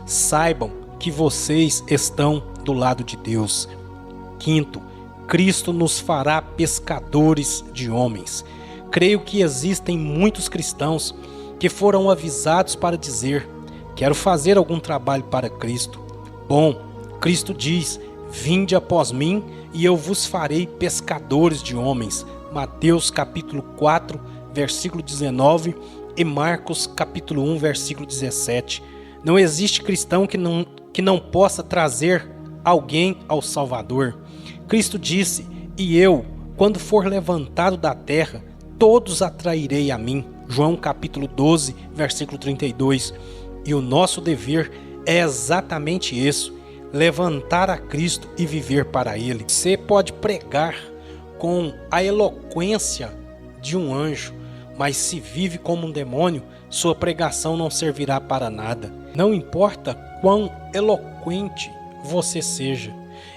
saibam que vocês estão do lado de Deus. Quinto, Cristo nos fará pescadores de homens. Creio que existem muitos cristãos que foram avisados para dizer: quero fazer algum trabalho para Cristo. Bom, Cristo diz: vinde após mim e eu vos farei pescadores de homens. Mateus capítulo 4, versículo 19 e Marcos capítulo 1, versículo 17. Não existe cristão que não possa trazer alguém ao Salvador. Cristo disse: e eu, quando for levantado da terra, todos atrairei a mim. João capítulo 12, versículo 32. E o nosso dever é exatamente isso: levantar a Cristo e viver para Ele. Você pode pregar com a eloquência de um anjo, mas se vive como um demônio, sua pregação não servirá para nada. Não importa quão eloquente você seja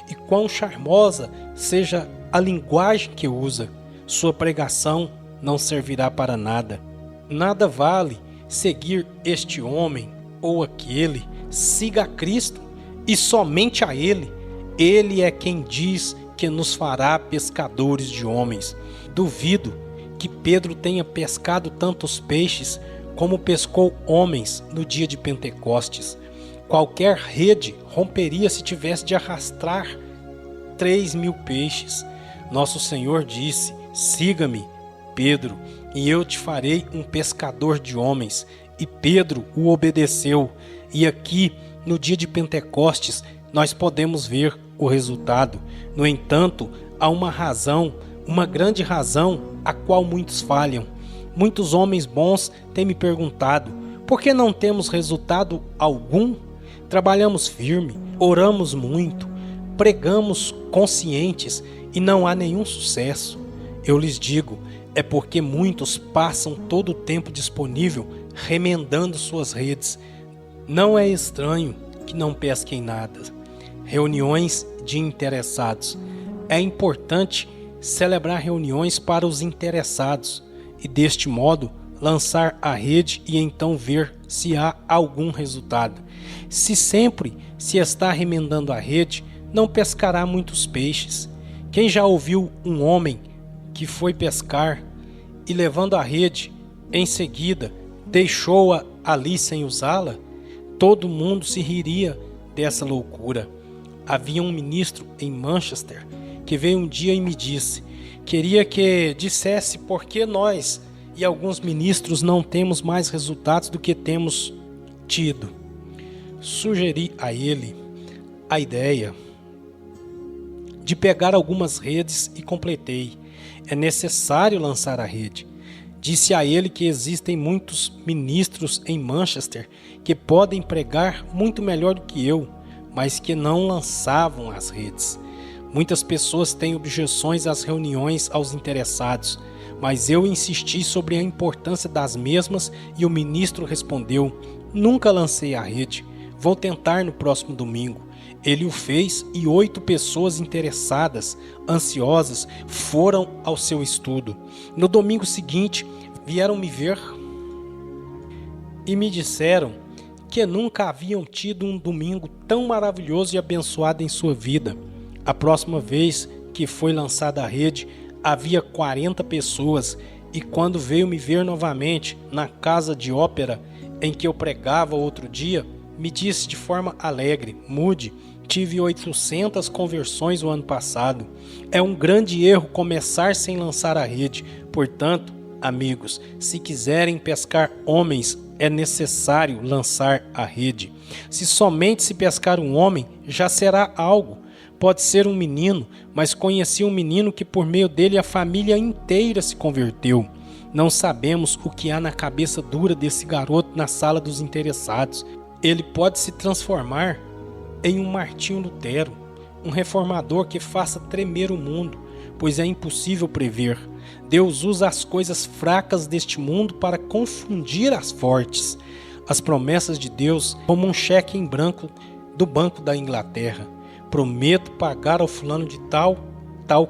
e quão charmosa seja a linguagem que usa, sua pregação não servirá para nada. Nada vale seguir este homem ou aquele. Siga a Cristo e somente a Ele. Ele é quem diz que nos fará pescadores de homens. Duvido que Pedro tenha pescado tantos peixes como pescou homens no dia de Pentecostes. Qualquer rede romperia se tivesse de arrastar 3.000 peixes. Nosso Senhor disse: siga-me, Pedro, e eu te farei um pescador de homens. E Pedro o obedeceu. E aqui, no dia de Pentecostes, nós podemos ver o resultado. No entanto, há uma grande razão, a qual muitos falham. Muitos homens bons têm me perguntado: por que não temos resultado algum? Trabalhamos firme, oramos muito, pregamos conscientes e não há nenhum sucesso. Eu lhes digo, é porque muitos passam todo o tempo disponível remendando suas redes. Não é estranho que não pesquem nada. Reuniões de interessados. É importante celebrar reuniões para os interessados e, deste modo, lançar a rede e então ver se há algum resultado. Se sempre se está remendando a rede, não pescará muitos peixes. Quem já ouviu um homem que foi pescar e, levando a rede, em seguida deixou-a ali sem usá-la? Todo mundo se riria dessa loucura. Havia um ministro em Manchester que veio um dia e me disse: queria que dissesse por que nós e alguns ministros não temos mais resultados do que temos tido. Sugeri a ele a ideia de pegar algumas redes e completei: é necessário lançar a rede. Disse a ele que existem muitos ministros em Manchester que podem pregar muito melhor do que eu, mas que não lançavam as redes. Muitas pessoas têm objeções às reuniões aos interessados, mas eu insisti sobre a importância das mesmas e o ministro respondeu: nunca lancei a rede, vou tentar no próximo domingo. Ele o fez e 8 pessoas interessadas, ansiosas, foram ao seu estudo. No domingo seguinte, vieram me ver e me disseram que nunca haviam tido um domingo tão maravilhoso e abençoado em sua vida. A próxima vez que foi lançada a rede, havia 40 pessoas, e quando veio me ver novamente na casa de ópera em que eu pregava outro dia, me disse de forma alegre: Moody, tive 800 conversões o ano passado. É um grande erro começar sem lançar a rede. Portanto, amigos, se quiserem pescar homens, é necessário lançar a rede. Se somente se pescar um homem, já será algo. Pode ser um menino, mas conheci um menino que por meio dele a família inteira se converteu. Não sabemos o que há na cabeça dura desse garoto na sala dos interessados. Ele pode se transformar em um Martinho Lutero, um reformador que faça tremer o mundo, pois é impossível prever. Deus usa as coisas fracas deste mundo para confundir as fortes. As promessas de Deus, como um cheque em branco do Banco da Inglaterra. Prometo pagar ao fulano de tal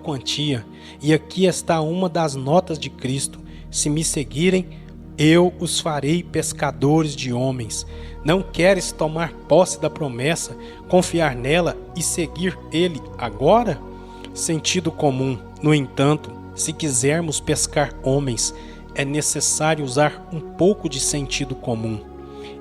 quantia. E aqui está uma das notas de Cristo. Se me seguirem, Eu os farei pescadores de homens. Não queres tomar posse da promessa, confiar nela e seguir ele agora? Sentido comum. No entanto, se quisermos pescar homens, é necessário usar um pouco de sentido comum.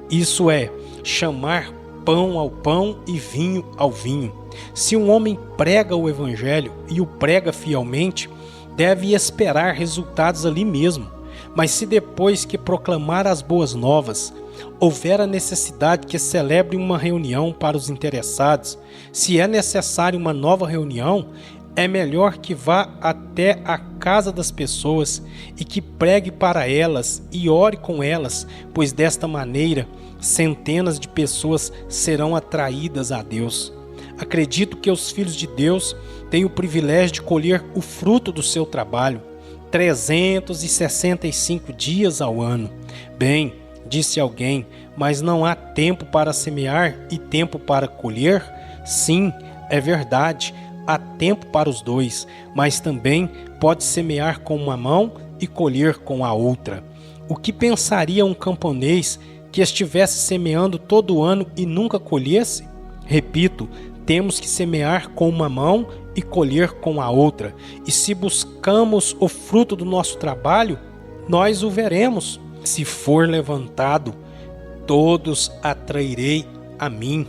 Isso é, chamar pão ao pão e vinho ao vinho. Se um homem prega o evangelho e o prega fielmente, deve esperar resultados ali mesmo. Mas se depois que proclamar as boas novas, houver a necessidade que celebre uma reunião para os interessados, se é necessário uma nova reunião, é melhor que vá até a casa das pessoas e que pregue para elas e ore com elas, pois desta maneira centenas de pessoas serão atraídas a Deus. Acredito que os filhos de Deus têm o privilégio de colher o fruto do seu trabalho, 365 dias ao ano. Bem, disse alguém, mas não há tempo para semear e tempo para colher? Sim, é verdade, há tempo para os dois, mas também pode semear com uma mão e colher com a outra. O que pensaria um camponês que estivesse semeando todo ano e nunca colhesse? Repito, temos que semear com uma mão e colher com a outra. E se buscamos o fruto do nosso trabalho, nós o veremos. Se for levantado, todos atrairei a mim,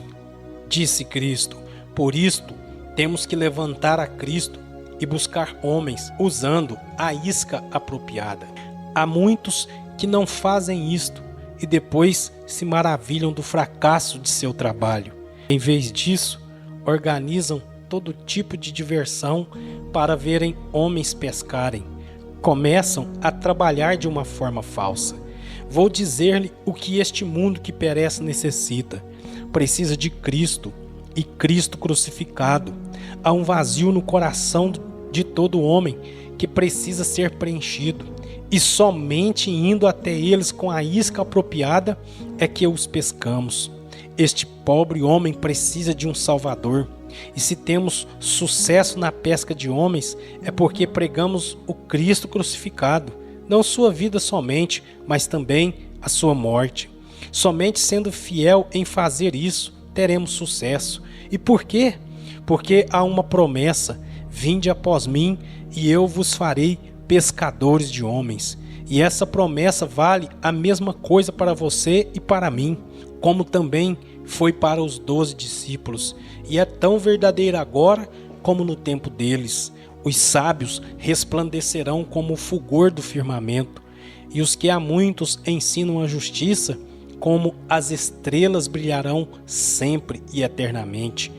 disse Cristo. Por isto, temos que levantar a Cristo e buscar homens usando a isca apropriada. Há muitos que não fazem isto e depois se maravilham do fracasso de seu trabalho. Em vez disso, organizam todo tipo de diversão para verem homens pescarem. Começam a trabalhar de uma forma falsa. Vou dizer-lhe o que este mundo que perece necessita. Precisa de Cristo e Cristo crucificado. Há um vazio no coração de todo homem que precisa ser preenchido. E somente indo até eles com a isca apropriada é que os pescamos. Este pobre homem precisa de um Salvador. E se temos sucesso na pesca de homens, é porque pregamos o Cristo crucificado, não sua vida somente, mas também a sua morte. Somente sendo fiel em fazer isso, teremos sucesso. E por quê? Porque há uma promessa: vinde após mim e eu vos farei pescadores de homens. E essa promessa vale a mesma coisa para você e para mim, como também foi para os 12 discípulos, e é tão verdadeira agora como no tempo deles. Os sábios resplandecerão como o fulgor do firmamento, e os que há muitos ensinam a justiça, como as estrelas brilharão sempre e eternamente.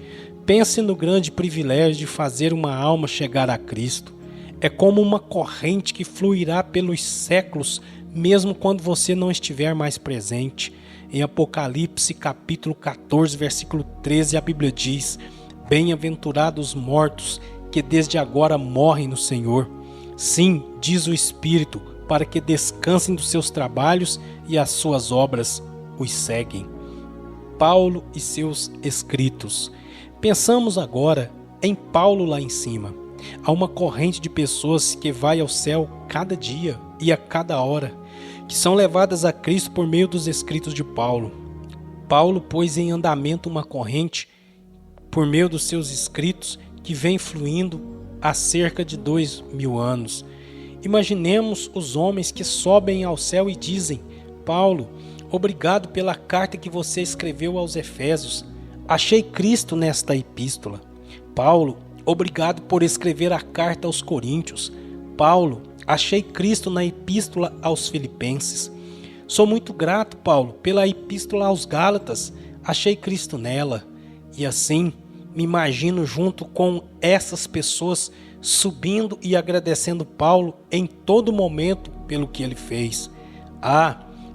Pense no grande privilégio de fazer uma alma chegar a Cristo. É como uma corrente que fluirá pelos séculos, mesmo quando você não estiver mais presente. Em Apocalipse capítulo 14, versículo 13, a Bíblia diz: bem-aventurados os mortos que desde agora morrem no Senhor. Sim, diz o Espírito, para que descansem dos seus trabalhos e as suas obras os seguem. Paulo e seus escritos. Pensamos agora em Paulo lá em cima. Há uma corrente de pessoas que vai ao céu cada dia e a cada hora, que são levadas a Cristo por meio dos escritos de Paulo. Paulo pôs em andamento uma corrente por meio dos seus escritos que vem fluindo há cerca de 2000 anos. Imaginemos os homens que sobem ao céu e dizem: Paulo, obrigado pela carta que você escreveu aos Efésios. Achei Cristo nesta epístola. Paulo, obrigado por escrever a carta aos Coríntios. Paulo, achei Cristo na epístola aos Filipenses. Sou muito grato, Paulo, pela epístola aos Gálatas. Achei Cristo nela. E assim, me imagino junto com essas pessoas subindo e agradecendo Paulo em todo momento pelo que ele fez.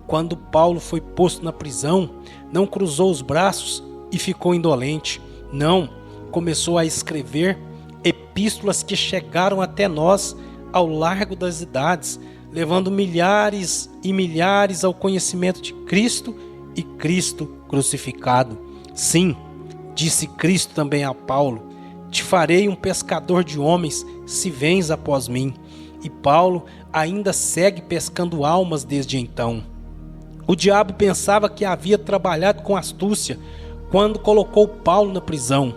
Quando Paulo foi posto na prisão, não cruzou os braços e ficou indolente. Não, começou a escrever epístolas que chegaram até nós ao largo das idades, levando milhares e milhares ao conhecimento de Cristo e Cristo crucificado. Sim, disse Cristo também a Paulo: te farei um pescador de homens se vens após mim. e Paulo ainda segue pescando almas desde então. O diabo pensava que havia trabalhado com astúcia quando colocou Paulo na prisão,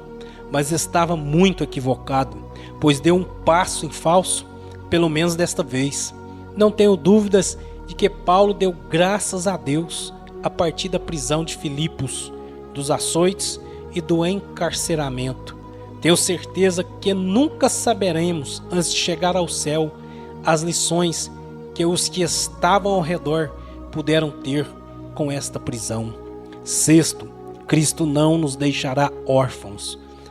mas estava muito equivocado, pois deu um passo em falso, pelo menos desta vez. Não tenho dúvidas de que Paulo deu graças a Deus a partir da prisão de Filipos, dos açoites e do encarceramento. Tenho certeza que nunca saberemos, antes de chegar ao céu, as lições que os que estavam ao redor puderam ter com esta prisão. Sexto, Cristo não nos deixará órfãos.